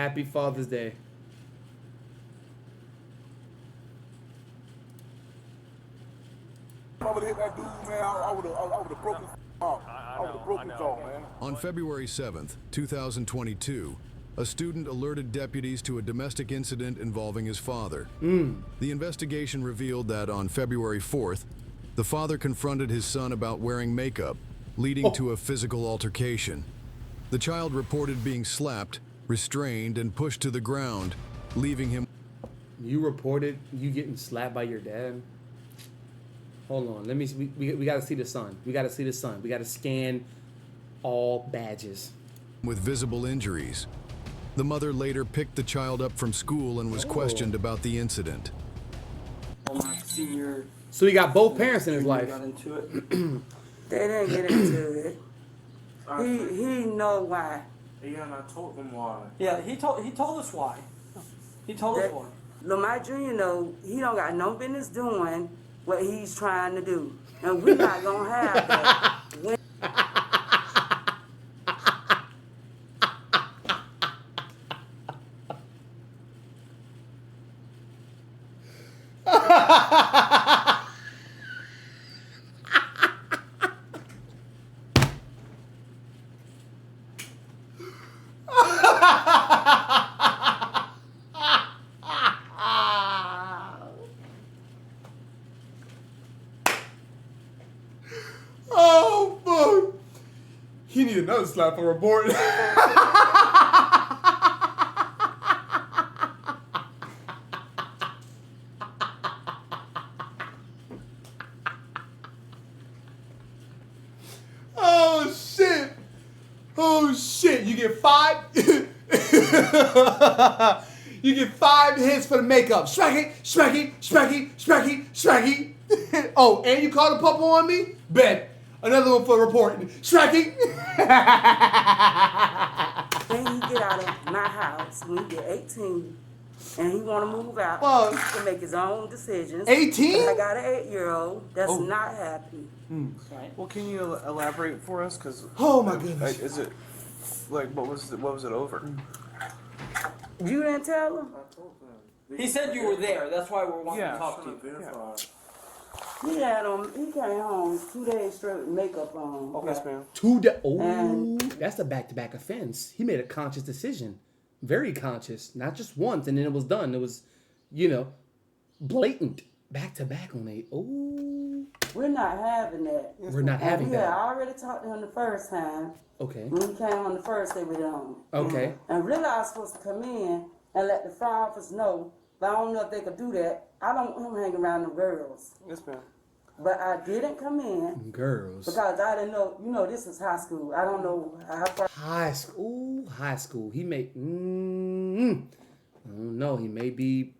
Happy Father's Day. I would have hit that dude, man. I would have broken his off. I would have broken his off, man. On February 7th, 2022, a student alerted deputies to a domestic incident involving his father. The investigation revealed that on February 4th, the father confronted his son about wearing makeup, leading to a physical altercation. The child reported being slapped, restrained, and pushed to the ground, leaving him. You reported you getting slapped by your dad? Hold on. Let me. We got to see the son. We got to see the son. We got to scan all badges. With visible injuries. The mother later picked the child up from school and was questioned about the incident. My senior. So he got both parents in his life. Got into it. They didn't get into it. He know why. Yeah, and I told them why. Yeah, he told us why. He told us why. Lamar Jr. know he don't got no business doing what he's trying to do, and we're not gonna have that. Oh, fuck. He need another slap for reporting. Oh, shit. Oh, shit. You get 5. You get 5 hits for the makeup. Smacky, smacky, smacky, smacky, smacky. Oh, and you called a pupper on me? Bet. Another one for reporting. Smacky. Then he get out of my house when he get 18, and he want to move out. Fuck. He can make his own decisions. 18? I got an 8-year-old that's not happy. Well, can you elaborate for us? Cause Oh, my goodness. is it like what was it over? You didn't tell him? I told them. He said you were there. That's why we're wanting Yeah, to talk to you. He had on. He came home 2 days straight with makeup on. Okay. Yes, ma'am. Oh, that's a back-to-back offense. He made a conscious decision. Very conscious. Not just once, and then it was done. It was, blatant. Back-to-back on 8. Oh. We're not having that. We're not having Yeah, that. I already talked to him the first time. Okay. When he came on the first day with him. Okay. And really I was supposed to come in and let the fire office know, but I don't know if they could do that. I don't want him hanging around the girls. Yes, ma'am. But I didn't come in Girls. because I didn't know, this is high school. I don't know how far. High school. Ooh, high school. He may. I don't know. He may be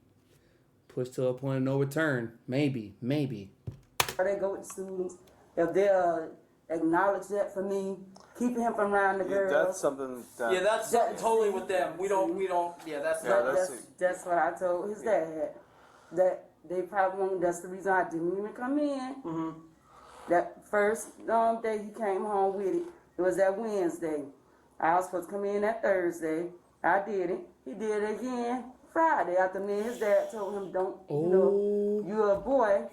pushed to a point of no return. Maybe. They go with the students. If they'll acknowledge that for me, keeping him from around the girls. That's something that. Yeah, that's totally with them. We don't. Yeah, that's not. That's what I told his dad. That they probably won't. That's the reason I didn't even come in. Mm-hmm. That first day he came home with it, it was that Wednesday. I was supposed to come in that Thursday. I did it. He did it again Friday after me and his dad told him, don't, you're a boy.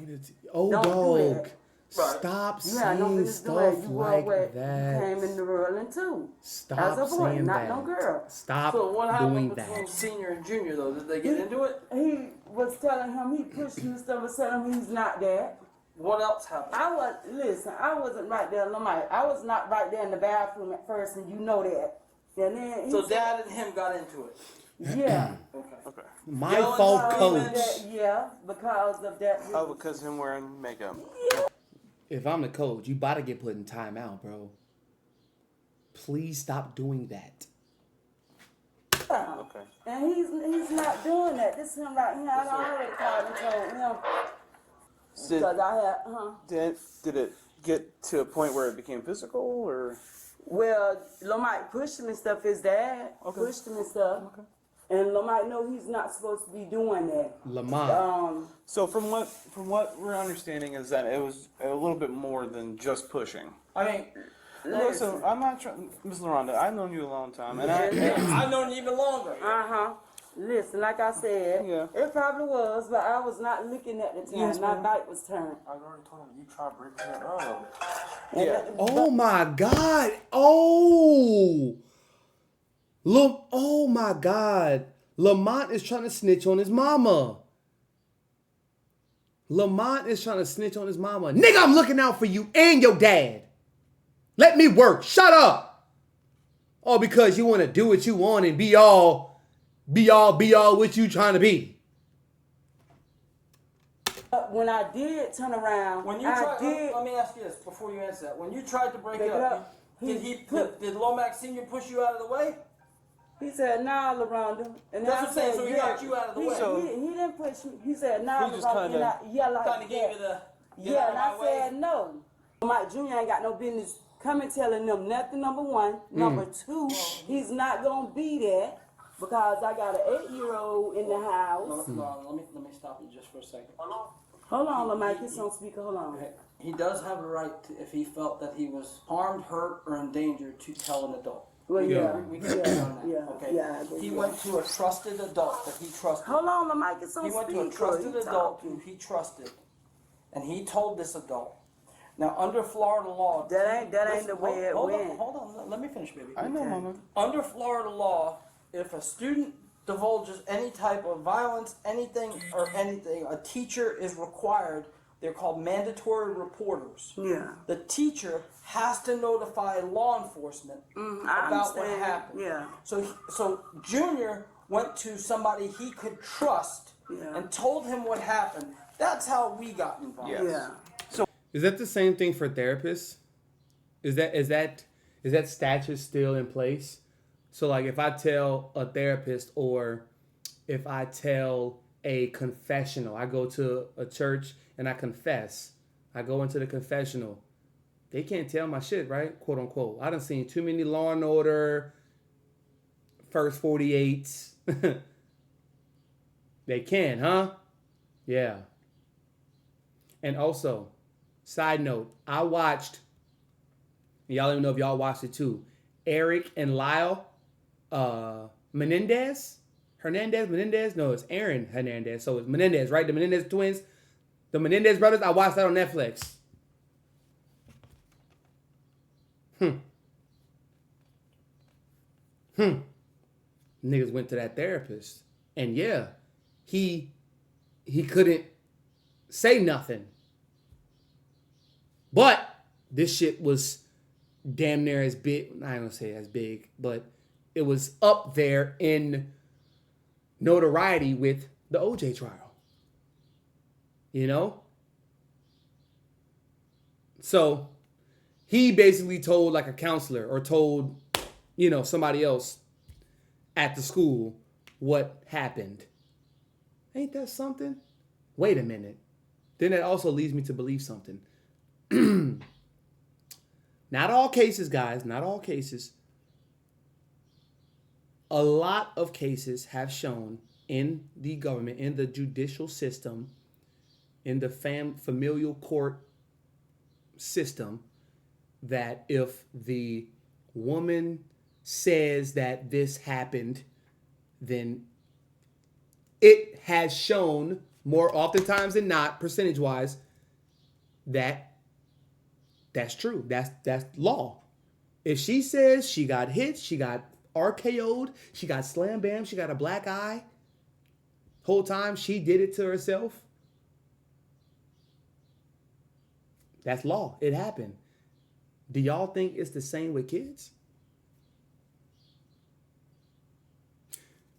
Oh, Don't do dog. that. Stop You had no saying business doing stuff it. You like were wet. that. You came in the world too. Stop As a boy, saying not that. no girl. Stop So what happened doing between that. senior and junior though? Did they get into it? He was telling him, he pushed him and stuff and telling him he's not that. What else happened? I wasn't right there. I was not right there in the bathroom at first, and you know that. And then he So said, dad and him got into it. yeah. Okay. My Yelling fault, screaming. coach. Yeah, because of that. Oh, because him wearing makeup. If I'm the coach, you about to get put in timeout, bro. Please stop doing that. Okay. And he's not doing that. This is him right here. I already called and told him. Because I had, Did it get to a point where it became physical, or? Well, Lamite pushed him and stuff. His dad pushed him and stuff. Okay. And Lamite know he's not supposed to be doing that. Lamont. So from what we're understanding is that it was a little bit more than just pushing. I mean, Listen, I'm not trying, Miss LaRonda. I've known you a long time, and I've known you even longer. Listen, like I said, Yeah. it probably was, but I was not looking at the time. Yes, My ma'am. back was turned. I already told him you tried breaking it up. Yeah. Oh my God. Oh. Look. Oh my God. Lamont is trying to snitch on his mama. Lamont is trying to snitch on his mama. Nigga, I'm looking out for you and your dad. Let me work. Shut up. All because you want to do what you want and be all what you trying to be. But when I did turn around, When you I tried, did. let me ask you this before you answer that. When you tried to break Break it it up, up, did Lomax Senior push you out of the way? He said, "Nah, LaRonda." And That's I what I'm saying. said, So he yeah. got you out of the way. He didn't push me. He said, "Nah, He just LaRonda." kinda- Like Kind of gave that. you the Yeah, and I my way. said no. Mike Jr. ain't got no business coming telling them nothing, number one. Number two, he's not going to be there because I got an 8-year-old in the house. No, let me stop you just for a second. Hold on, Mike, it's on speaker, hold on. He does have a right to, if he felt that he was harmed, hurt, or endangered, to tell an adult. Well, yeah, We can agree on that. yeah, Okay. yeah, I agree. He went to a trusted adult that he trusted. Hold on, Mike, it's on He speaker. went to a trusted He adult who talking. he trusted, and he told this adult. Now, under Florida law, That ain't listen, the way it hold went. On, hold on, let me finish, baby. I know, Mama. Under Florida law, if a student divulges any type of violence, anything, a teacher is required. They're called mandatory reporters. Yeah. The teacher has to notify law enforcement I about what understand. happened. Yeah. So Junior went to somebody he could trust Yeah. and told him what happened. That's how we got involved. Yes. Yeah. Is that the same thing for therapists? Is that statute still in place? So like if I tell a therapist or if I tell a confessional, I go to a church and I confess. I go into the confessional. They can't tell my shit, right? Quote unquote. I done seen too many Law and Order, First 48s. They can, huh? Yeah. And also, side note, I watched, y'all let me know if y'all watched it too, Eric and Lyle Menendez? No, it's Aaron Hernandez. So it's Menendez, right? The Menendez twins. The Menendez brothers, I watched that on Netflix. Niggas went to that therapist. And yeah, he couldn't say nothing. But this shit was damn near as big. I ain't gonna say as big, but it was up there in notoriety with the OJ trial. You know? So he basically told like a counselor or told, somebody else at the school what happened. Ain't that something? Wait a minute. Then that also leads me to believe something. Not all cases, guys, not all cases. A lot of cases have shown in the government, in the judicial system, in the familial court system, that if the woman says that this happened, then it has shown more oftentimes than not, percentage-wise, that that's true. That's law. If she says she got hit, she got RKO'd, she got slam bam, she got a black eye, whole time she did it to herself, that's law. It happened. Do y'all think it's the same with kids?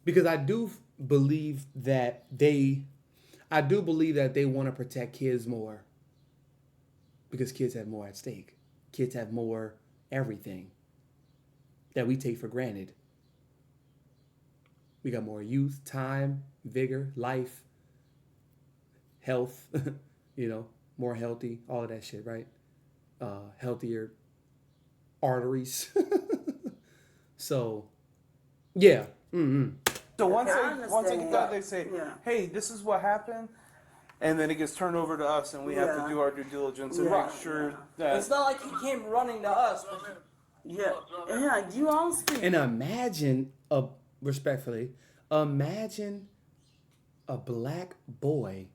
Because I do believe that they want to protect kids more. Because kids have more at stake. Kids have more everything that we take for granted. We got more youth, time, vigor, life, health, more healthy, all of that shit, right? Healthier arteries. So, yeah. Mm-hmm. So once I they understand. get done, they say, Yeah. "Hey, this is what happened." and then it gets turned over to us, and we have to Yeah. do our due diligence and Yeah. make sure that. It's not like he came running to us. But Yeah, you on speak. And imagine respectfully, imagine a black boy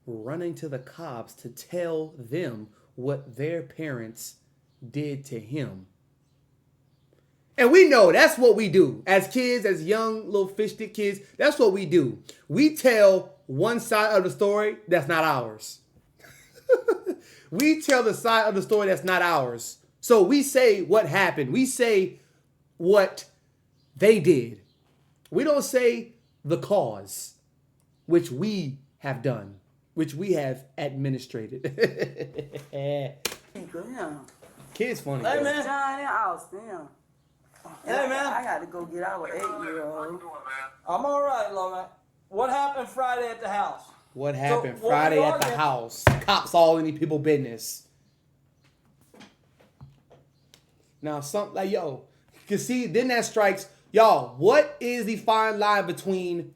running to the cops to tell them what their parents did to him. And we know that's what we do as kids, as young little fish stick kids. That's what we do. We tell one side of the story that's not ours. We tell the side of the story that's not ours. So we say what happened. We say what they did. We don't say the cause, which we have done, which we have administrated. Yeah. Kids funny. Hey, bro. man. John and Austin. Yeah. Hey, man. I got to go get our 8-year-old. I'm all right, Lomac. What happened Friday at the house? What happened what Friday we at the arguing- house? Cops all in these people business. Now, something like, yo, you see, then that strikes, y'all, what is the fine line between,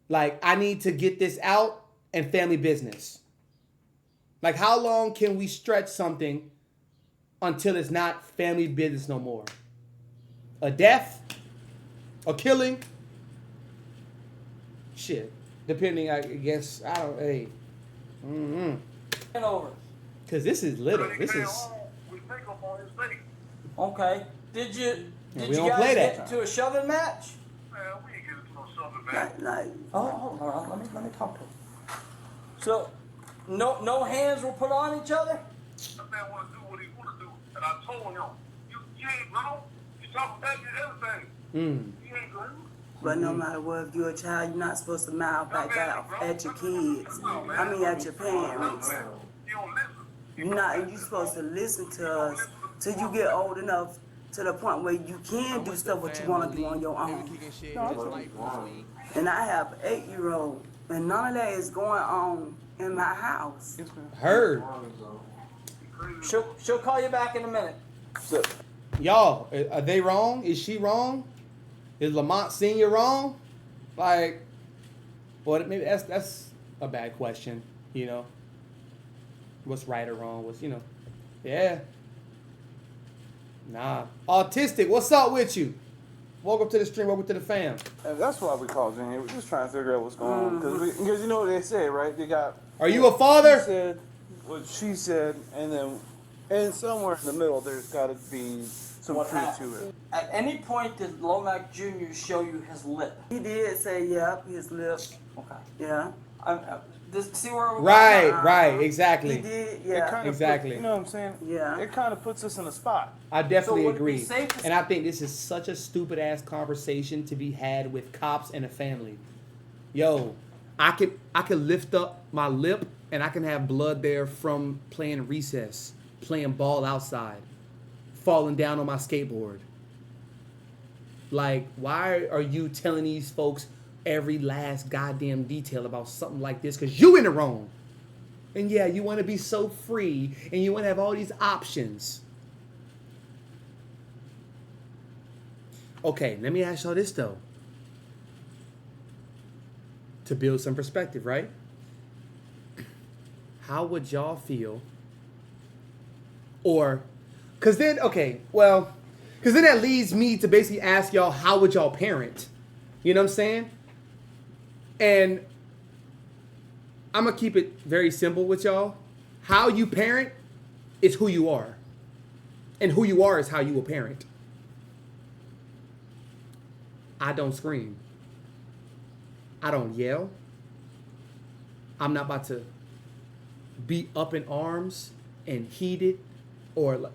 like, I need to get this out and family business? Like, how long can we stretch something until it's not family business no more? A death? A killing? Shit. Depending, I guess, I don't, hey. And over. Because this is little. This is, Okay. Did you we you don't guys play that. get into a shoving match? Like, Oh, hold on. Let me talk to him. So, no hands were put on each other? That man want to do what he want to do, and I told him, you ain't grown. You talking about everything. You ain't grown. but no matter what, if you're a child, you're not supposed to mouth back out at your kids. I mean, at your parents. You don't listen. You're supposed to listen to us till you get old enough to the point where you can do stuff what you want to do on your own. And I have an 8-year-old, and none of that is going on in my house. heard. She'll call you back in a minute. So, Y'all, are they wrong? Is she wrong? Is Lamont Sr. wrong? Like, well, maybe that's a bad question, you know? What's right or wrong? What's, yeah. Nah. Autistic, what's up with you? Welcome to the stream, welcome to the fam. and that's why we called in here. We're just trying to figure out what's going on. Because you know what they say, right? They got. Are you a She father? said what she said, and somewhere in the middle, there's got to be some What truth happened? to it. At any point did Lomac Jr. show you his lip? He did say, yep, his lip, Okay. yeah. See where we're Right, He exactly. did, It yeah. kind of Exactly. you know what I'm saying? Yeah. It kind of puts us in a spot. I definitely So would it be agree. safe to And I think this is such a stupid ass conversation to be had with cops and a family. Yo, I could lift up my lip and I can have blood there from playing recess, playing ball outside, falling down on my skateboard. Like, why are you telling these folks every last goddamn detail about something like this? Because you in the wrong. And yeah, you want to be so free and you want to have all these options. Okay, let me ask y'all this though. To build some perspective, right? How would y'all feel? Or, because then that leads me to basically ask y'all, how would y'all parent? You know what I'm saying? And I'm going to keep it very simple with y'all. How you parent is who you are. And who you are is how you will parent. I don't scream. I don't yell. I'm not about to be up in arms and heated or,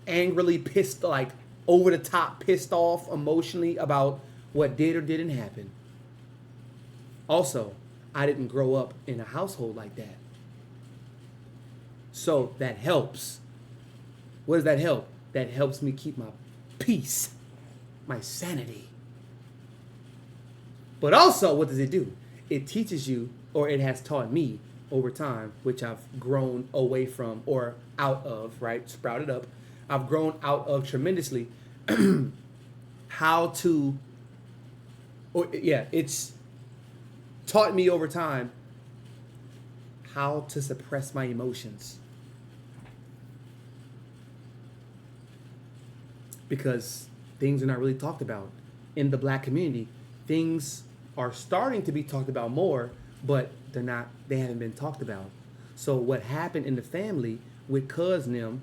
angrily pissed, like over the top, pissed off emotionally about what did or didn't happen. Also, I didn't grow up in a household like that. So that helps. What does that help? That helps me keep my peace, my sanity. But also, what does it do? It teaches you, or it has taught me over time, which I've grown away from or out of, right? Sprouted up. I've grown out of tremendously how to, it's taught me over time how to suppress my emotions. Because things are not really talked about in the black community. Things are starting to be talked about more, but they haven't been talked about. So what happened in the family with cousin them,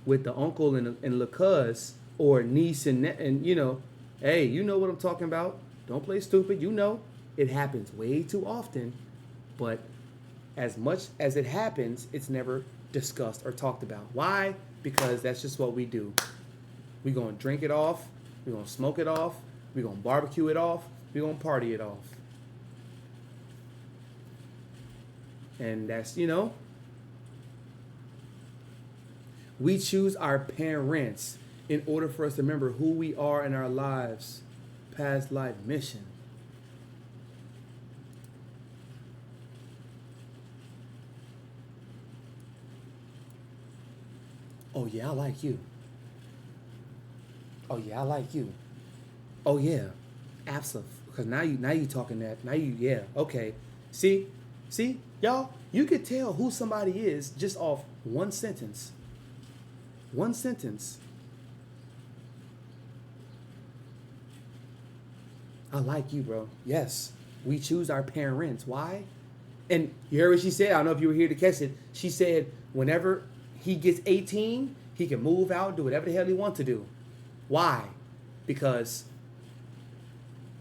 with the uncle and the cuz, or niece and you know, hey, you know what I'm talking about. Don't play stupid. You know, it happens way too often, but as much as it happens, it's never discussed or talked about. Why? Because that's just what we do. We're going to drink it off. We're going to smoke it off. We're going to barbecue it off. We're going to party it off. And that's, you know, we choose our parents in order for us to remember who we are in our lives, past life mission. Oh, yeah, I like you. Oh yeah, I like you. Oh yeah, absolutely. Because now you talking that. Now yeah, okay. See, y'all, you could tell who somebody is just off one sentence. One sentence. I like you, bro. Yes, we choose our parents. Why? And you heard what she said. I don't know if you were here to catch it. She said whenever he gets 18, he can move out, do whatever the hell he wants to do. Why? Because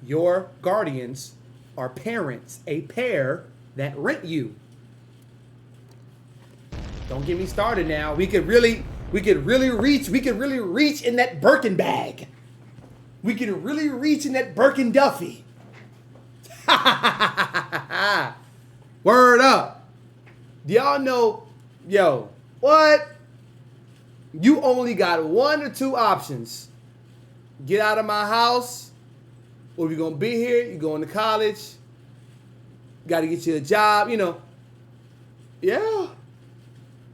your guardians are parents, a pair that rent you. Don't get me started now. We could really reach in that Birkin bag. We could really reach in that Birkin Duffy. Word up. Do y'all know, yo, what? You only got one or two options. Get out of my house, or you're going to be here, you're going to college, got to get you a job, you know. Yeah.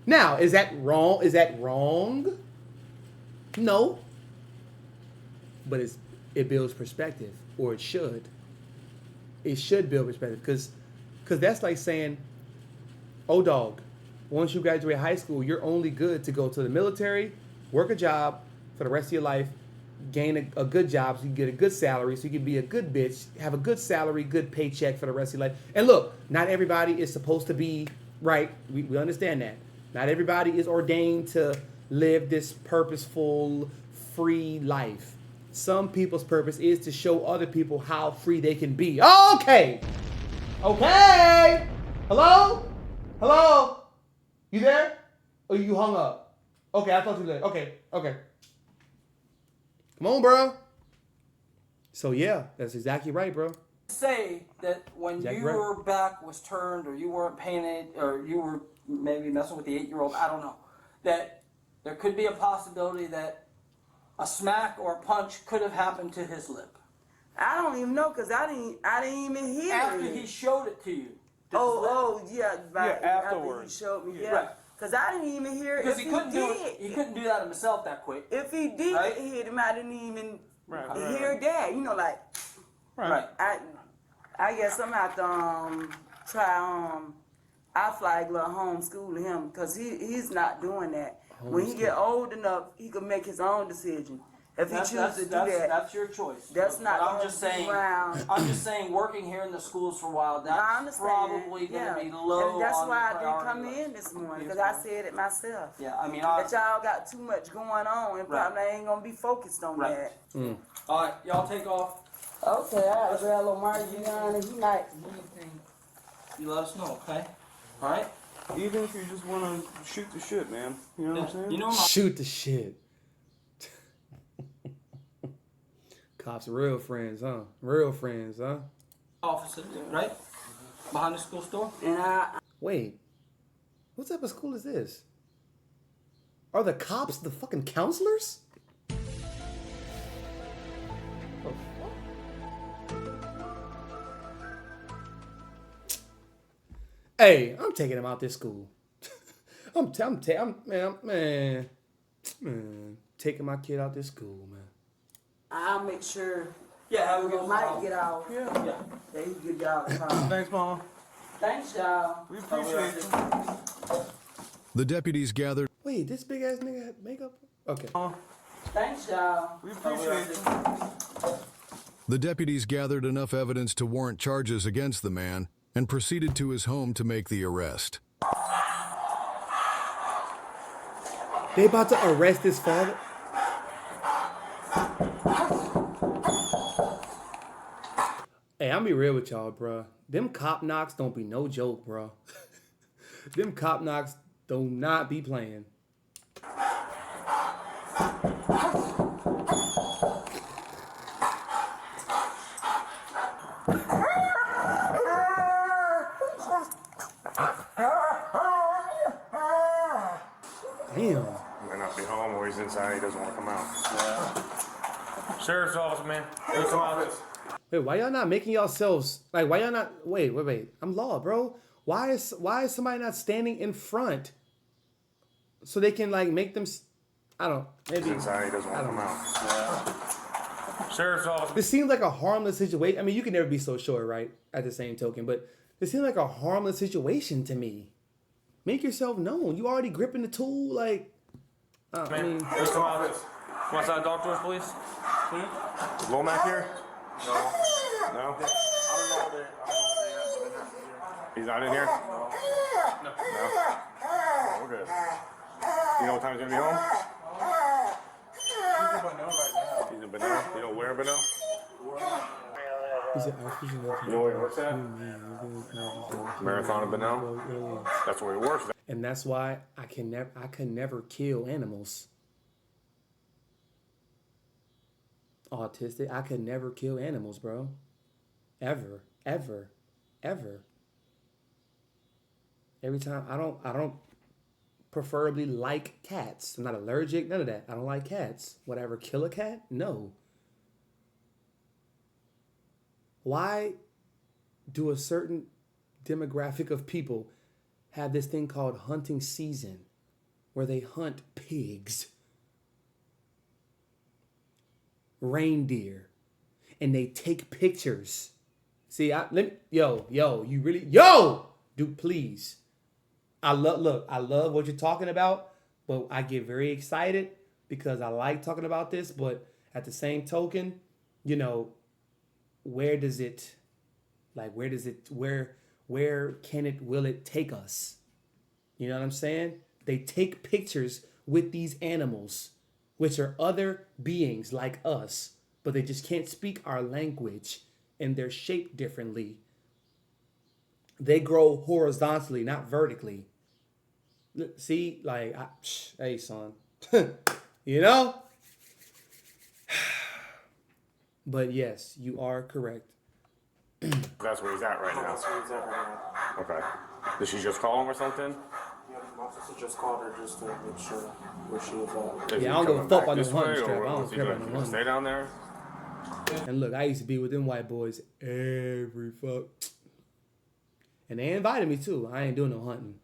Now, is that wrong? Is that wrong? No. But it builds perspective, or it should. It should build perspective, because that's like saying, oh, dog, once you graduate high school, you're only good to go to the military, work a job for the rest of your life, gain a good job so you can get a good salary, so you can be a good bitch, have a good salary, good paycheck for the rest of your life. And look, not everybody is supposed to be, right, we understand that. Not everybody is ordained to live this purposeful, free life. Some people's purpose is to show other people how free they can be. Okay. Hello? You there? Or you hung up? Okay, I thought you were there. Okay. Come on, bro. So yeah, that's exactly right, bro. Say that when your back was turned, or you weren't paying it, or you were maybe messing with the 8-year-old, I don't know, that there could be a possibility that a smack or a punch could have happened to his lip. I don't even know, because I didn't even hear After it. he showed it to you. After he showed me, Right. Because I didn't even hear it. Because he couldn't do that himself that quick. If he did hit him, I didn't even hear that. You know, like, Right. I guess I'm going to have to try, I flag little homeschool him, because he's not doing that. When he get old enough, he can make his own decision. If he chooses to do that, that's your choice. That's not. I'm just saying. Around. I'm just saying. Working here in the schools for a while, that's probably going to be low. And that's on why the I didn't come priority in this morning, because I said it myself. Yeah, I mean, that y'all got too much going on, and probably ain't gonna be focused on that. All right, y'all take off. Okay, all right, well, Omar, he might. You let us know, okay? All right. Even if you just want to shoot the shit, man. You know what I'm saying? You know, Shoot the shit. Cops are real friends, huh? Officer, right? Behind the school store. And Wait, what type of school is this? Are the cops the fucking counselors? Hey, I'm taking him out this school. I'm taking my kid out this school, man. I'll make sure Yeah, have a good Mike one. get out. Yeah. Yeah. Yeah, he give y'all a call. Thanks, Mom. Thanks, y'all. We appreciate you. The deputies gathered Wait, this big ass nigga had makeup? Okay. Thanks, y'all. We appreciate you. The deputies gathered enough evidence to warrant charges against the man and proceeded to his home to make the arrest. They about to arrest his father? Hey, I'm be real with y'all, bruh. Them cop knocks don't be no joke, bruh. Them cop knocks do not be playing. Damn. Might not be home or he's inside. He doesn't want to come out. Yeah. Sheriff's office, man. Sheriff's office. Wait, why y'all not making yourselves like? Why y'all not? Wait. I'm law, bro. Why is somebody not standing in front so they can like make them? I don't. Maybe He's inside. He doesn't want to come out. Yeah. Sheriff's office. This seems like a harmless situation. I mean, you can never be so sure, right? At the same token, but this seems like a harmless situation to me. Make yourself known. You already gripping the tool, like. I Man, mean, please come out. Come outside, talk to us, please. Is Lomac here? No. No? I don't know where they are. He's not in here? No. No? Oh, we're good. You know what time he's going to be home? He's in Benel. You know where in Benel? is it Archbishop? You know where he works at? Marathon in Benel? That's where he works at. And that's why I can never kill animals. Autistic, I could never kill animals, bro. Ever. Every time I don't preferably like cats. I'm not allergic, none of that. I don't like cats. Would I ever kill a cat? No. Why do a certain demographic of people have this thing called hunting season where they hunt pigs, reindeer, and they take pictures? See, dude, please. I love what you're talking about, but I get very excited because I like talking about this, but at the same token, where will it take us? You know what I'm saying? They take pictures with these animals, which are other beings like us, but they just can't speak our language and they're shaped differently. They grow horizontally, not vertically. See, hey, son, But yes, you are correct. That's where he's at right now. That's where he's at right now. Okay. Did she just call him or something? Yeah, my officer just called her just to make sure where she was at. Is Yeah, he I don't give a coming fuck back about no this hunting way, strap. or I don't is he care gonna about no hunting. stay down there? And look, I used to be with them white boys every fuck. And they invited me too. I ain't doing no hunting.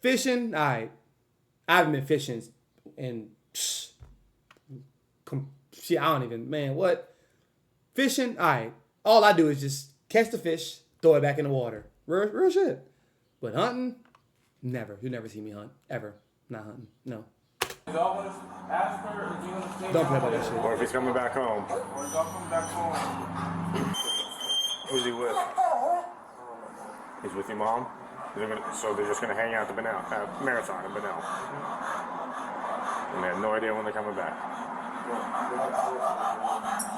Fishing, all right. I haven't been fishing and shit, I don't even, man, what? Fishing, all right. All I do is just catch the fish, throw it back in the water. Real shit. But hunting, never. You'll never see me hunt, ever. Not hunting, no. Y'all want to ask her, or do you want to stay Don't play down about that there? shit. Or if he's coming back home? Or y'all come back home? Who's he with? He's with your mom? So they're just going to hang out at the Marathon in Benel. And they have no idea when they're coming back.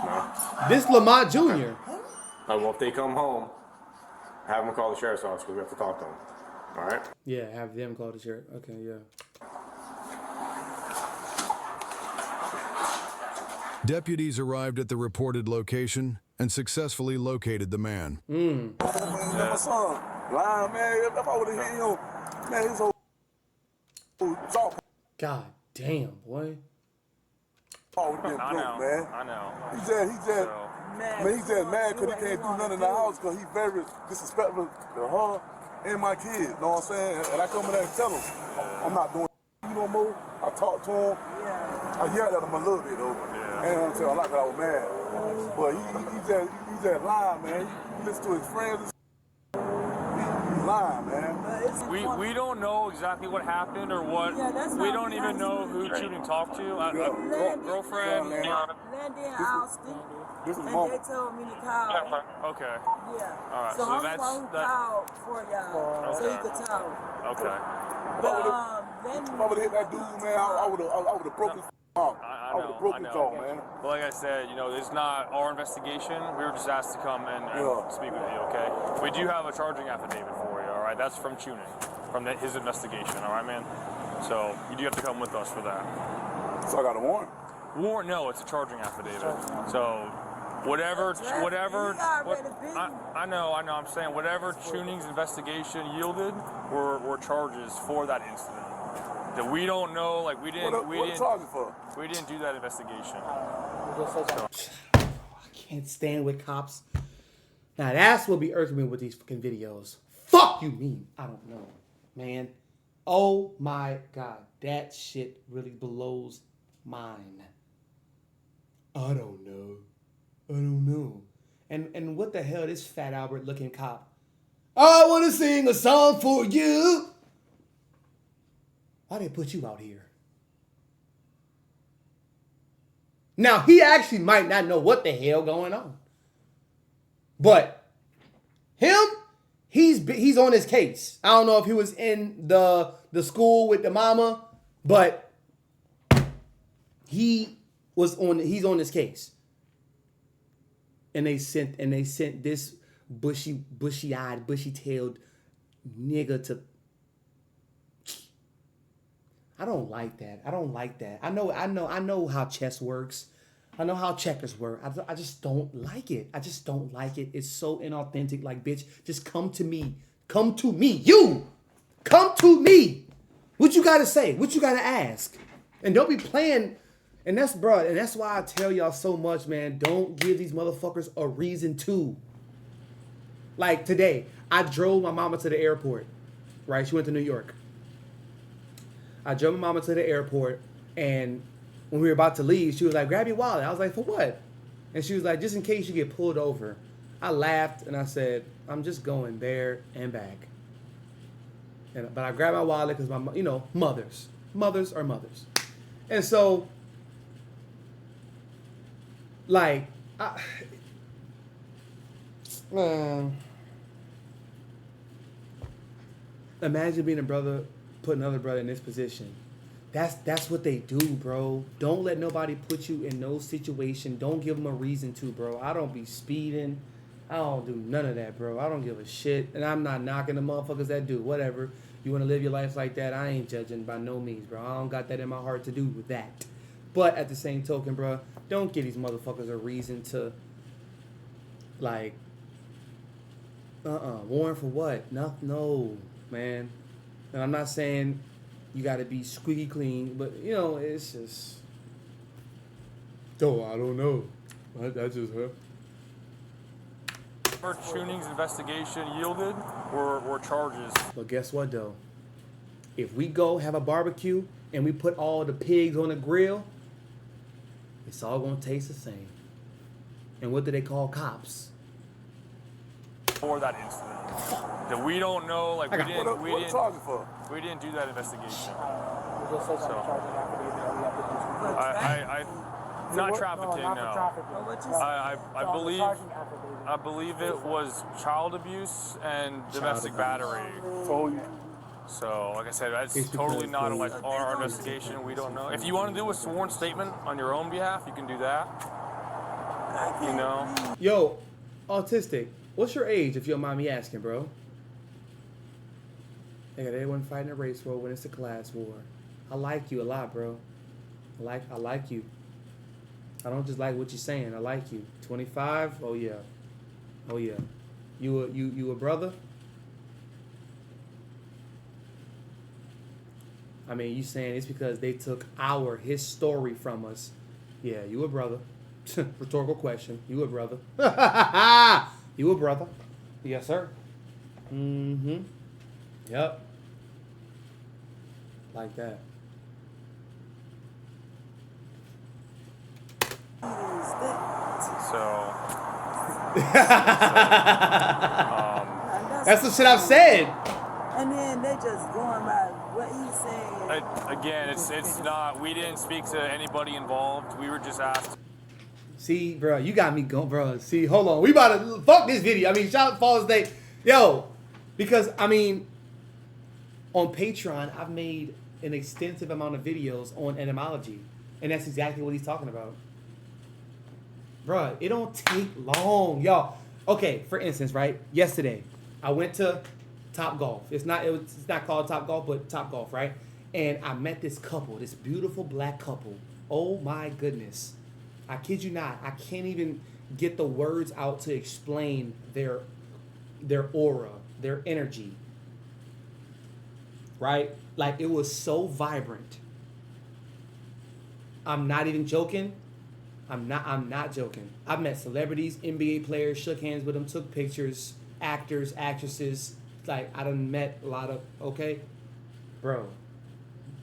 No? This Lamont Jr. Well, if they come home, have them call the sheriff's office because we have to talk to them. All right? Yeah, have them call the sheriff. Okay, yeah. Deputies arrived at the reported location and successfully located the man. My son, lying, man. If I would have hit him, man, his whole talk God damn, boy. would have been I broke, know. man. I know. He's just mad because he can't do nothing in the house because he's very disrespectful to her and my kids. Know what I'm saying? And I come in there and tell him, I'm not doing no more. I talked to him. I yelled at him a little bit though. And until I like that I was mad. But he's just lying, man. You listen to his friends. He's lying, man. We don't know exactly what happened or what. We don't even know who Chuning talked to. Girlfriend. Landon Austin. This is And mama. they told me to call. Okay. Yeah. All right, So, so I'm that's- going to that- call for y'all so you could talk. Okay. But then If I would have hit that dude, man, I would have broken his off. I would have broken his off, man. But like I said, you know, it's not our investigation. We were just asked to come and speak with you, okay? We do have a charging affidavit for you, all right? That's from Chuning, from his investigation, all right, man? So you do have to come with us for that. So I got a warrant. Warrant? No, it's a charging affidavit. So whatever, I know. I'm saying whatever Chuning's investigation yielded were charges for that incident. That we don't know, like we didn't charges for? We didn't do that investigation. I can't stand with cops. Now that's what be irking me with these fucking videos. Fuck you mean? I don't know, man. Oh my god, that shit really blows mine. I don't know. And what the hell, this Fat Albert looking cop? I want to sing a song for you. Why they put you out here? Now, he actually might not know what the hell going on. But him, he's on his case. I don't know if he was in the school with the mama, but he's on his case. And they sent this bushy-eyed, bushy-tailed nigga to. I don't like that. I know how chess works. I know how checkers work. I just don't like it. It's so inauthentic. Like, bitch, just come to me. Come to me. You! Come to me. What you gotta say? What you gotta ask? And don't be playing. And that's why I tell y'all so much, man. Don't give these motherfuckers a reason to. Like today, I drove my mama to the airport. Right? She went to New York. I drove my mama to the airport, and when we were about to leave, she was like, grab your wallet. I was like, for what? And she was like, just in case you get pulled over. I laughed, and I said, I'm just going there and back. But I grabbed my wallet because mothers. Mothers are mothers. And so, like, imagine being a brother, put another brother in this position. That's what they do, bro. Don't let nobody put you in no situation. Don't give them a reason to, bro. I don't be speeding. I don't do none of that, bro. I don't give a shit. And I'm not knocking the motherfuckers that do. Whatever. You want to live your life like that, I ain't judging by no means, bro. I don't got that in my heart to do with that. But at the same token, bro, don't give these motherfuckers a reason to, like, warrant for what? No, man. And I'm not saying you got to be squeaky clean, but, it's just... Oh, I don't know. That's just her. Chuning's investigation yielded were charges. But guess what, though? If we go have a barbecue and we put all the pigs on the grill, it's all going to taste the same. And what do they call cops? For that incident. That we don't know, like, we didn't do that investigation. Not trafficking, no. I believe it was child abuse and domestic battery. So, like I said, that's totally not our investigation. We don't know. If you want to do a sworn statement on your own behalf, you can do that. Yo, Autistic, what's your age, if you don't mind me asking, bro? Nigga, they wasn't fighting a race war when it's a class war. I like you a lot, bro. I like you. I don't just like what you're saying. I like you. 25? Oh yeah. You a brother? I mean, you saying it's because they took his story from us. Yeah, you a brother. Rhetorical question. You a brother. You a brother. Yes, sir. Mm-hmm. Yep. Like that. So that's the shit I've said. And then they just going by what he's saying. Again, it's not. We didn't speak to anybody involved. We were just asked. See, bro, you got me going, bro. See, hold on. We about to fuck this video. I mean, shout out Falls Day. Yo, because, I mean, on Patreon, I've made an extensive amount of videos on etymology. And that's exactly what he's talking about. Bro, it don't take long. Y'all, okay, for instance, right? Yesterday, I went to Top Golf. It's not called Top Golf, but Top Golf, right? And I met this couple, this beautiful black couple. Oh, my goodness. I kid you not. I can't even get the words out to explain their aura, their energy. Right? Like, it was so vibrant. I'm not even joking. I'm not joking. I've met celebrities, NBA players, shook hands with them, took pictures, actors, actresses. Like, I done met a lot of, okay? Bro,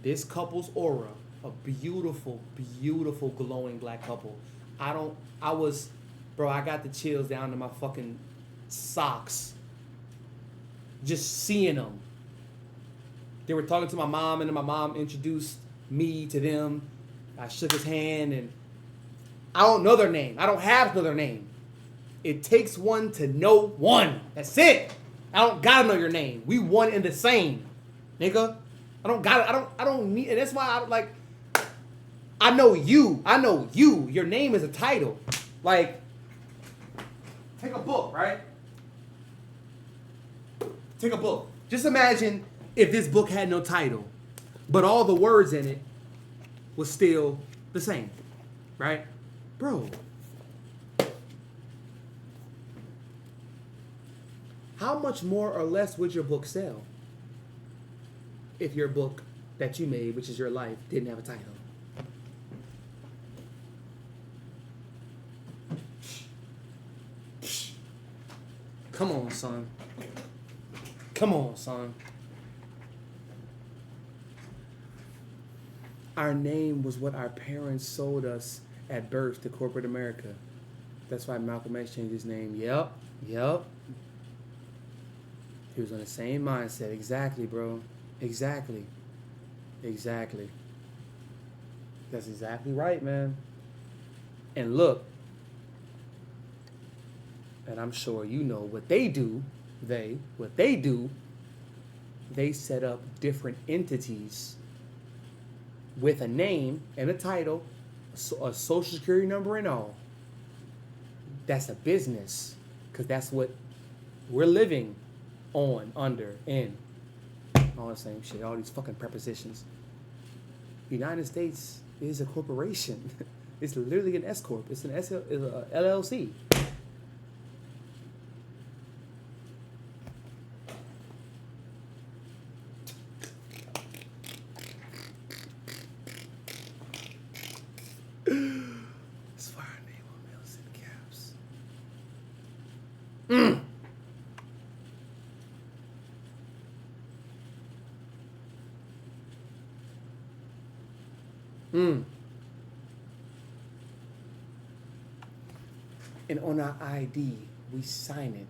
this couple's aura, a beautiful, beautiful, glowing black couple. I got the chills down to my fucking socks. Just seeing them. They were talking to my mom, and then my mom introduced me to them. I shook his hand, and I don't know their name. I don't have to know their name. It takes one to know one. That's it. I don't gotta know your name. We one and the same, nigga. I don't need, and that's why I know you. Your name is a title. Like, take a book, right? Take a book. Just imagine if this book had no title, but all the words in it was still the same, right? Bro, how much more or less would your book sell if your book that you made, which is your life, didn't have a title? Come on, son. Come on, son. Our name was what our parents sold us at birth to corporate America. That's why Malcolm X changed his name. Yep. He was on the same mindset. Exactly, bro. Exactly. That's exactly right, man. And look, and I'm sure you know what they do. They set up different entities with a name and a title, a social security number and all. That's a business, because that's what we're living on, under, in. All the same shit, all these fucking prepositions. United States is a corporation. It's literally an S corp. It's an LLC. That's why our name on Mills in caps. And on our ID, we sign it.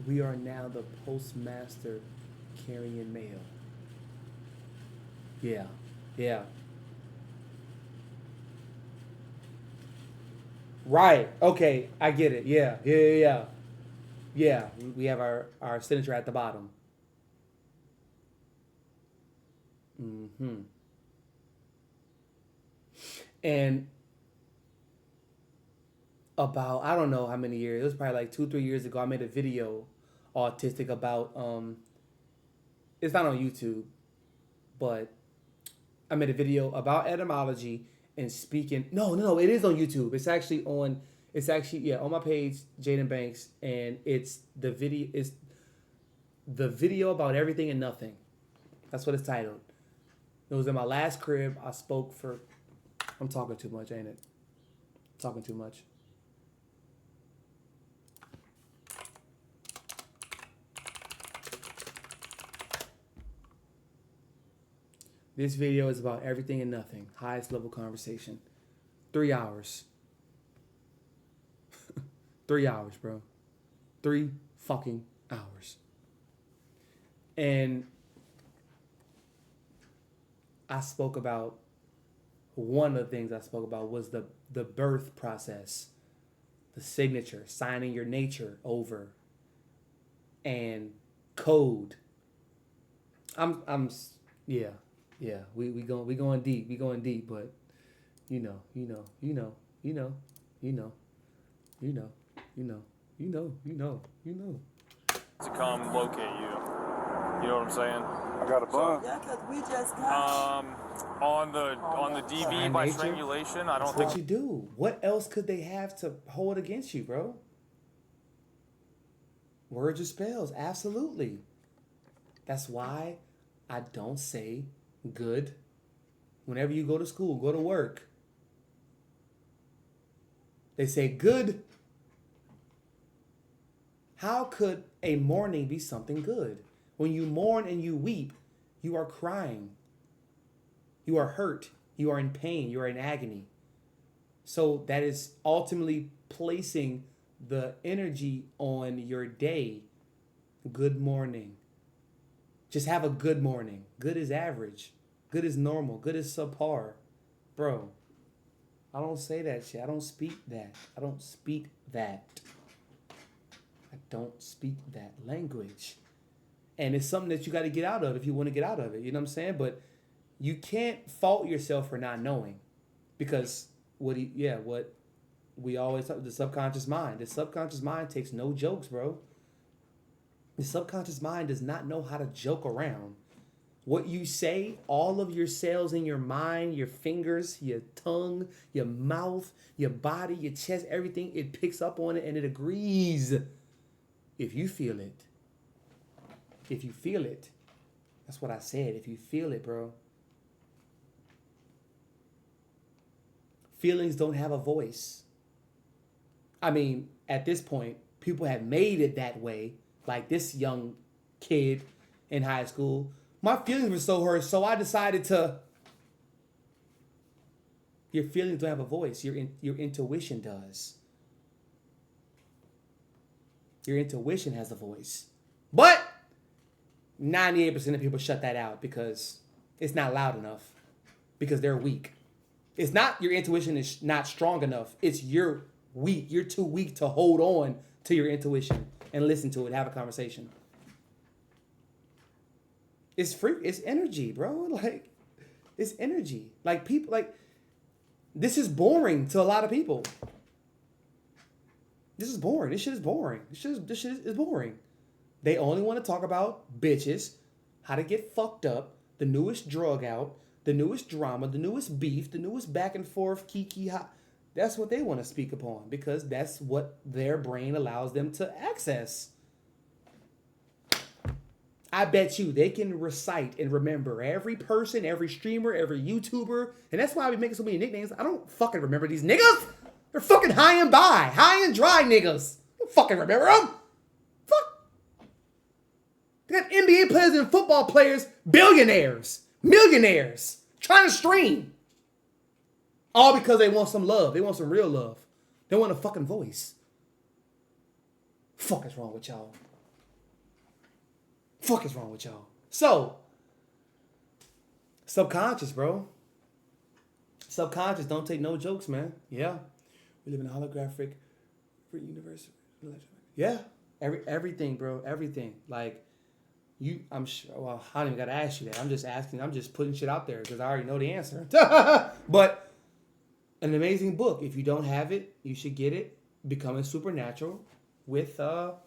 We are now the postmaster carrying mail. Yeah. Right. Okay. I get it. Yeah. We have our signature at the bottom. And about, I don't know how many years, it was probably like 2-3 years ago, I made a video, Autistic, about, it's not on YouTube, but I made a video about etymology and speaking. No, it is on YouTube. It's actually on my page, Jaden Banks, and it's the video about everything and nothing. That's what it's titled. It was in my last crib. I spoke for, I'm talking too much, ain't it? Talking too much. This video is about everything and nothing. Highest level conversation. 3 hours. 3 hours, bro. 3 fucking hours. And I spoke about, one of the things I spoke about was the birth process, the signature, signing your nature over, and code. Yeah. We going deep, but you know. To come locate you. You know what I'm saying? I got a bun. Yeah, because we just got. On the DV by nature? strangulation, I don't That's think. what you do. What else could they have to hold against you, bro? Words or spells, absolutely. That's why I don't say good whenever you go to school, go to work. They say good. How could a mourning be something good? When you mourn and you weep, you are crying. You are hurt. You are in pain. You are in agony. So that is ultimately placing the energy on your day. Good morning. Just have a good morning. Good is average. Good is normal. Good is subpar. Bro, I don't say that shit. I don't speak that. I don't speak that. I don't speak that language. And it's something that you got to get out of if you want to get out of it. You know what I'm saying? But you can't fault yourself for not knowing. Because what we always talk, the subconscious mind. The subconscious mind takes no jokes, bro. The subconscious mind does not know how to joke around. What you say, all of your cells in your mind, your fingers, your tongue, your mouth, your body, your chest, everything, it picks up on it and it agrees. If you feel it. If you feel it. That's what I said. If you feel it, bro. Feelings don't have a voice. I mean, at this point, people have made it that way. Like this young kid in high school. My feelings were so hurt, so I decided to. Your feelings don't have a voice. Your intuition does. Your intuition has a voice. But 98% of people shut that out because it's not loud enough. Because they're weak. It's not your intuition is not strong enough. It's you're weak. You're too weak to hold on to your intuition and listen to it, have a conversation. It's free. It's energy, bro. Like, it's energy. Like, people, like, this is boring to a lot of people. This is boring. This shit is boring. This shit is boring. They only want to talk about bitches, how to get fucked up, the newest drug out, the newest drama, the newest beef, the newest back and forth, kiki, ha. That's what they want to speak upon because that's what their brain allows them to access. I bet you they can recite and remember every person, every streamer, every YouTuber. And that's why I be making so many nicknames. I don't fucking remember these niggas. They're fucking high and dry niggas. I don't fucking remember them. Fuck. They got NBA players and football players, billionaires, millionaires, trying to stream. All because they want some love. They want some real love. They want a fucking voice. Fuck is wrong with y'all? Fuck is wrong with y'all? So, subconscious, bro. Subconscious don't take no jokes, man. Yeah. We live in a holographic universe. Yeah. Everything, bro. Everything. Like, I'm sure, well, I don't even gotta ask you that. I'm just asking, I'm just putting shit out there because I already know the answer. But an amazing book. If you don't have it, you should get it. Becoming Supernatural with Joe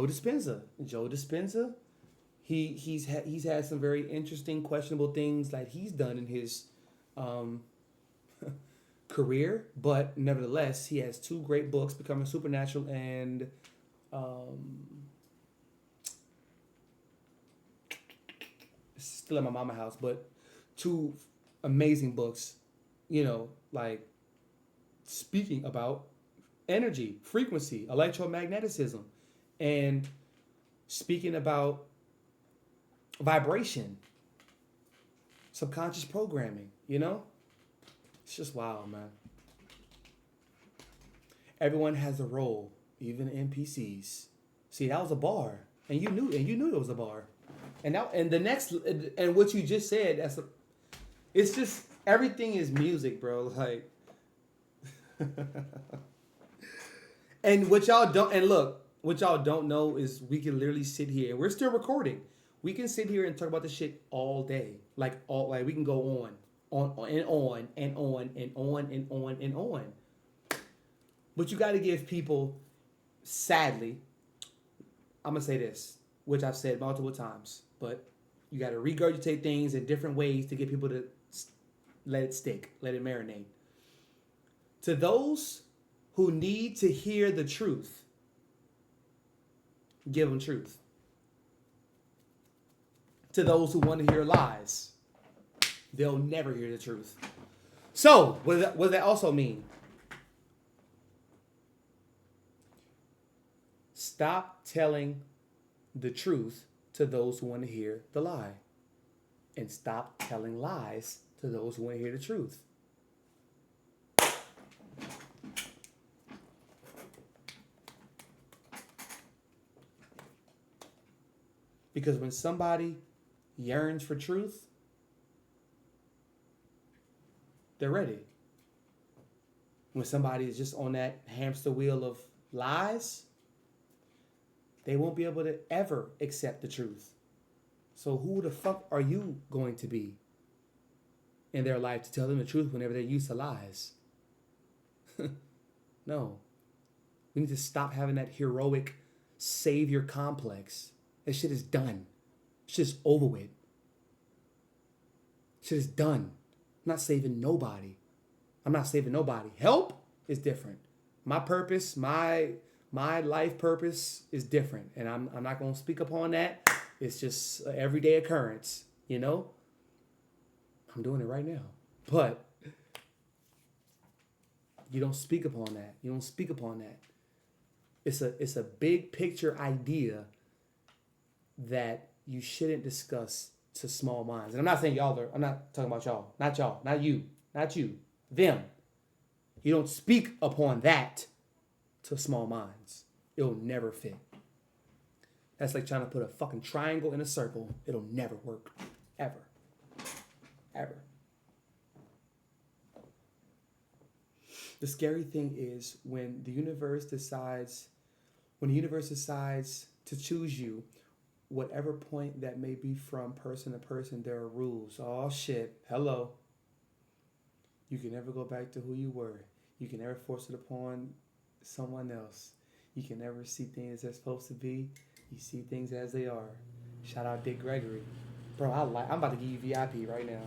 Dispenza. Joe Dispenza, he's had some very interesting, questionable things that he's done in his career, but nevertheless, he has 2 great books, Becoming Supernatural and it's still at my mama's house, but 2 amazing books, you know, like speaking about energy, frequency, electromagnetism, and speaking about vibration, subconscious programming, you know? It's just wild, man. Everyone has a role, even NPCs. See, that was a bar, and you knew it was a bar. And now, and the next, and what you just said, it's just everything is music, bro. Like, and what y'all don't know is we can literally sit here, and we're still recording. We can sit here and talk about this shit all day, like we can go on and on and on and on and on and on. But you got to give people, sadly, I'm gonna say this, which I've said multiple times, but you got to regurgitate things in different ways to get people to let it stick, let it marinate. To those who need to hear the truth, give them truth. To those who want to hear lies, they'll never hear the truth. So, what does that also mean? Stop telling the truth to those who want to hear the lie. And stop telling lies to those who want to hear the truth. Because when somebody yearns for truth, they're ready. When somebody is just on that hamster wheel of lies, they won't be able to ever accept the truth. So who the fuck are you going to be in their life to tell them the truth whenever they're used to lies? No. We need to stop having that heroic savior complex. That shit is done. Shit is over with. Shit is done. I'm not saving nobody. Help is different. My purpose, my life purpose is different. And I'm not going to speak upon that. It's just an everyday occurrence, you know? I'm doing it right now. But you don't speak upon that. It's a big picture idea that you shouldn't discuss to small minds. And I'm not saying I'm not talking about y'all. Not you, them. You don't speak upon that to small minds. It'll never fit. That's like trying to put a fucking triangle in a circle. It'll never work. Ever. The scary thing is when the universe decides to choose you, whatever point that may be from person to person, there are rules. Oh shit. Hello. You can never go back to who you were. You can never force it upon someone else. You can never see things as they're supposed to be. You see things as they are. Shout out Dick Gregory. Bro, I'm about to give you VIP right now.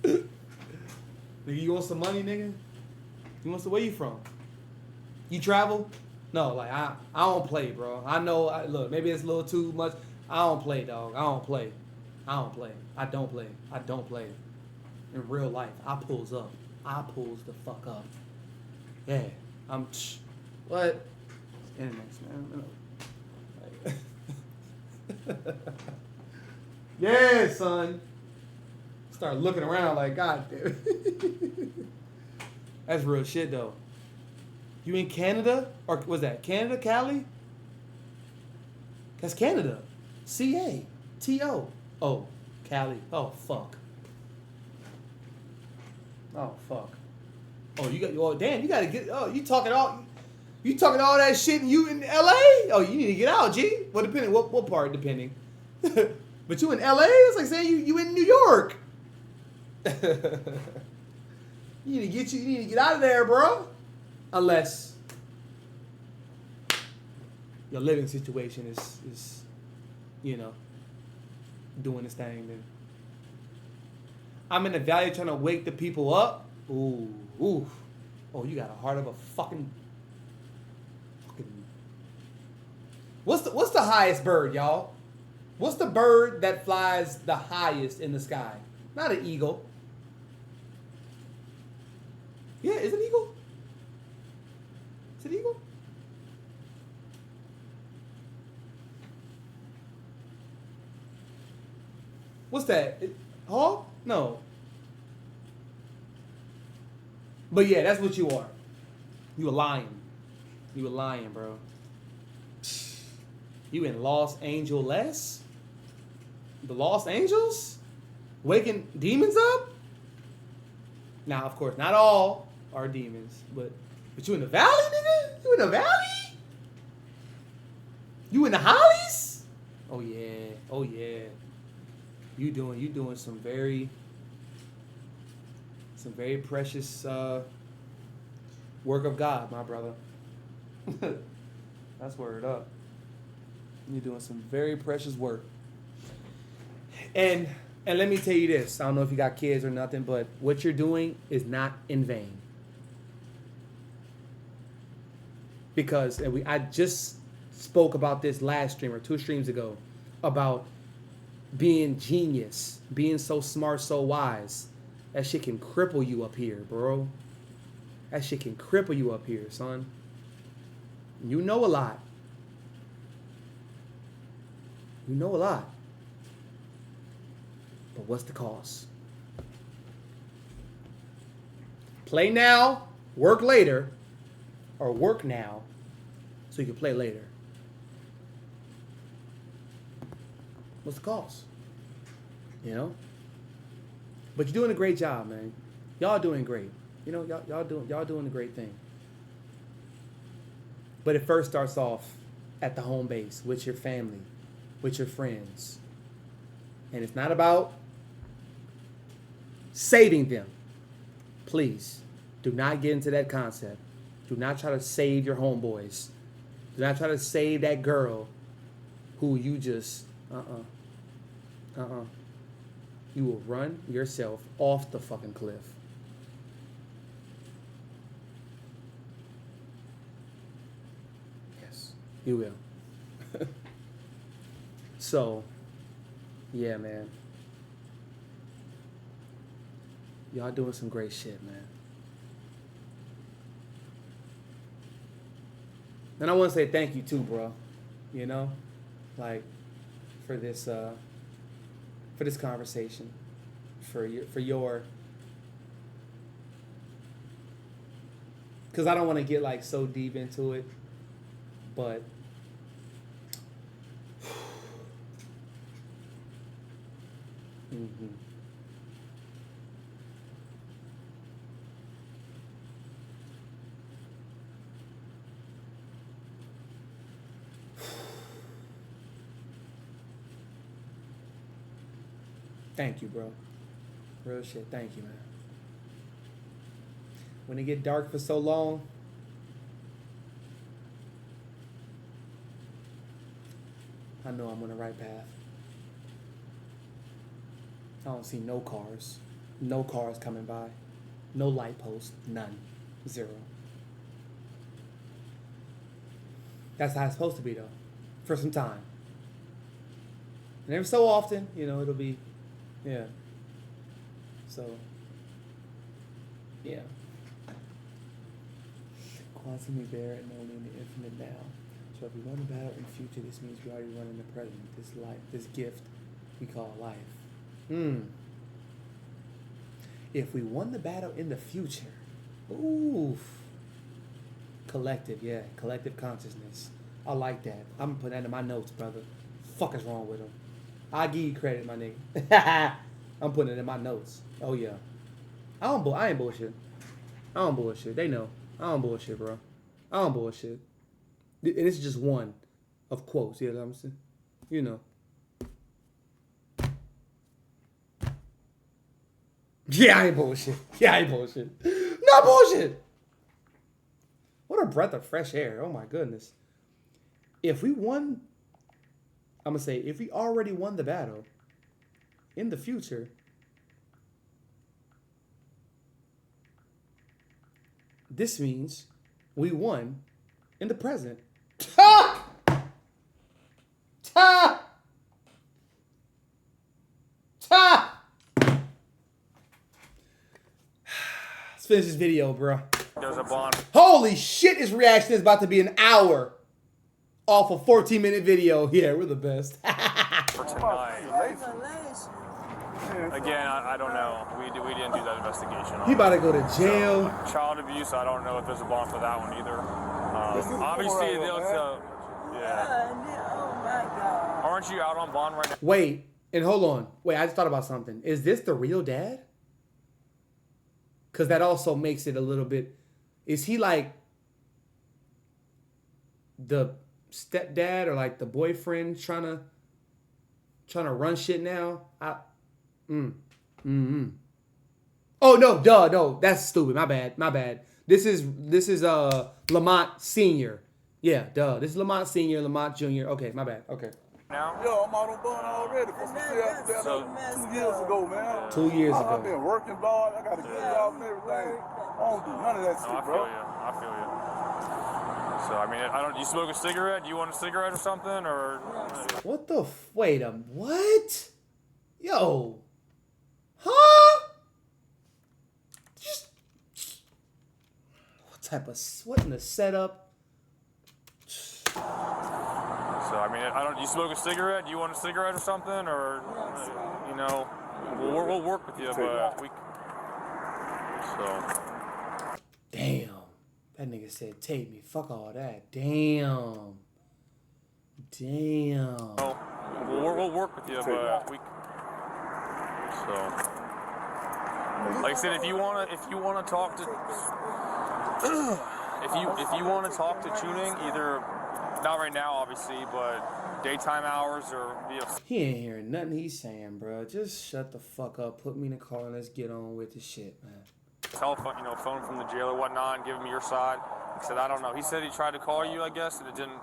Nigga, you want some money, nigga? Where you from? You travel? No, like I don't play, bro. I know. Look, maybe it's a little too much. I don't play, dog. I don't play. In real life, I pulls up. I pulls the fuck up. Yeah, what? Internet, man. Yeah, son. Start looking around like, God damn. That's real shit, though. You in Canada? Or was that Canada, Cali? That's Canada. C-A-T-O. Oh, Cali. Oh, fuck. Oh, you gotta get, you talking all that shit and you in L.A.? Oh, you need to get out, G. Well, depending, what part, depending. But you in L.A.? It's like saying you in New York. You need to get out of there, bro. Unless your living situation is doing this thing. Then I'm in the valley trying to wake the people up. Ooh. Oh, you got a heart of a fucking. What's the highest bird, y'all? What's the bird that flies the highest in the sky? Not an eagle. Yeah, is it eagle? Is it eagle? What's that? Hawk? No. But yeah, that's what you are. You a lion. You a lion, bro. You in Los Angeles? The Los Angeles? Waking demons up? Now, of course, not all are demons, but you in the valley, nigga? You in the valley? You in the Hollies? Oh yeah. Oh yeah. You doing some very precious work of God, my brother. That's word up. You're doing some very precious work. And let me tell you this. I don't know if you got kids or nothing, but what you're doing is not in vain. Because I just spoke about this last stream or 2 streams ago about being genius, being so smart, so wise. That shit can cripple you up here, bro. That shit can cripple you up here, son. You know a lot. You know a lot. But what's the cost? Play now, work later, or work now so you can play later. What's the cost? You know? But you're doing a great job, man. Y'all doing great. You know, y'all doing a great thing. But it first starts off at the home base with your family, with your friends. And it's not about saving them. Please, do not get into that concept. Do not try to save your homeboys. Do not try to save that girl who you just, You will run yourself off the fucking cliff. Yes, you will. So, yeah, man. Y'all doing some great shit, man. And I want to say thank you too, bro. You know, like for this conversation, for your, because I don't want to get like so deep into it, but Thank you, bro. Real shit. Thank you, man. When it get dark for so long, I know I'm on the right path. I don't see no cars. No cars coming by. No light posts. None. 0. That's how it's supposed to be, though. For some time. And every so often, you know, it'll be... Yeah. So, yeah. Quantum Barrett and only in the infinite now. So if we run the battle in the future, this means we already run in the present. This life, this gift we call life. If we won the battle in the future, oof. Collective, yeah. Collective consciousness. I like that. I'm putting that in my notes, brother. Fuck is wrong with them? I give you credit, my nigga. I'm putting it in my notes. Oh yeah. I ain't bullshit. I don't bullshit. They know. I don't bullshit, bro. I don't bullshit. And this is just one of quotes. You know what I'm saying? You know. Yeah, I ain't bullshit. Yeah, I ain't bullshit. Not bullshit. What a breath of fresh air. Oh my goodness. If we won... I'm going to say, if we already won the battle in the future, this means we won in the present. Ta! Ta! Ta! Let's finish this video, bro. There's a bond. Holy shit, this reaction is about to be an hour. Off a 14-minute video. Yeah, we're the best. For tonight. Again, I don't know. We didn't do that investigation. He about to go to jail. So, child abuse, I don't know if there's a bond for that one either. Obviously, they'll tell. Yeah. Oh my God. Aren't you out on bond right now? Wait, and hold on. Wait, I just thought about something. Is this the real dad? Because that also makes it a little bit... Is he like the stepdad or like the boyfriend trying to run shit now? Oh no, no, that's stupid. My bad. This is Lamont Senior. Yeah, duh. This is Lamont Senior, Lamont Junior. Okay, my bad. Okay. Now? Yo, I'm out on bond already. For some shit after that 2 years ago, man. 2 years ago. I've been working, dog. I got a good job and everything. I don't do none of that shit, bro. I feel you. So I mean, you smoke a cigarette? Do you want a cigarette or something, or? What the? Wait a what? Yo, huh? Just what in the setup? So I mean, you smoke a cigarette? Do you want a cigarette or something, or you know, we'll work with you, but we. So. Damn, that nigga said take me. Fuck all that. Damn. Oh, we'll work with you, but we. So. Like I said, if you wanna talk to. If you want to talk to tuning, either not right now, obviously, but daytime hours or He ain't hearing nothing he's saying, bro. Just shut the fuck up. Put me in the car and let's get on with the shit, man. telephone, phone from the jail or whatnot, and give him your side. He said, I don't know. He said he tried to call you, I guess, and it didn't.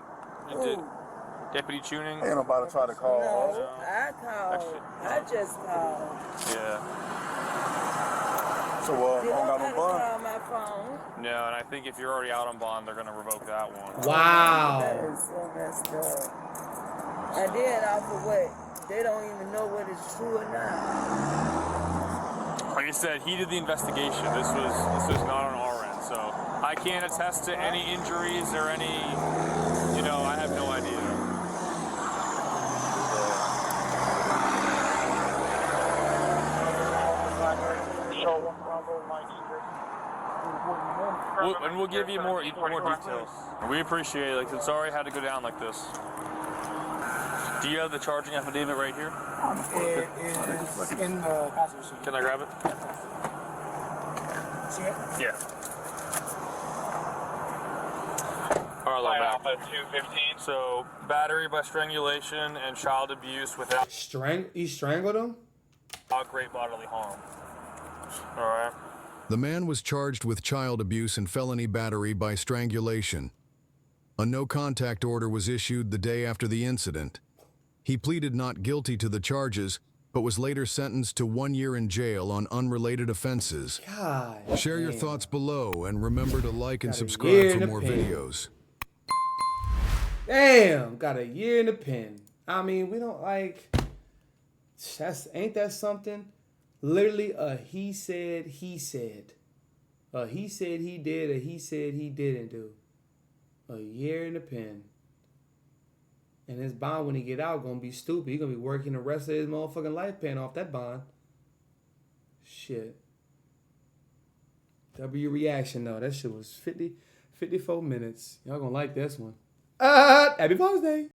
Deputy tuning. Ain't nobody try to call. No, I called. I just called. Yeah. So, I don't got no bond? Call my phone. No, and I think if you're already out on bond, they're going to revoke that one. Wow. That is so messed up. And then off of what? They don't even know whether it's true or not. Like I said, he did the investigation. This was not on our end, so I can't attest to any injuries or any, I have no idea. We'll give you more details. We appreciate it. I'm sorry I had to go down like this. Do you have the charging affidavit right here? It's in the passenger. Can I grab it? See it? Yeah. All right, Alpha 215. So, battery by strangulation and child abuse without He strangled him? great bodily harm. All right. The man was charged with child abuse and felony battery by strangulation. A no-contact order was issued the day after the incident. He pleaded not guilty to the charges, but was later sentenced to 1 year in jail on unrelated offenses. God. Share your thoughts below and remember to like and Got a subscribe year for in the more pen. videos. Damn, got a year in the pen. I mean, we don't ain't that something? Literally a he said. A he said he did, a he said he didn't do. A year in the pen. And his bond when he get out gonna be stupid. He gonna be working the rest of his motherfucking life paying off that bond. Shit. W reaction though. That shit was 54 minutes. Y'all gonna like this one. Happy Father's Day.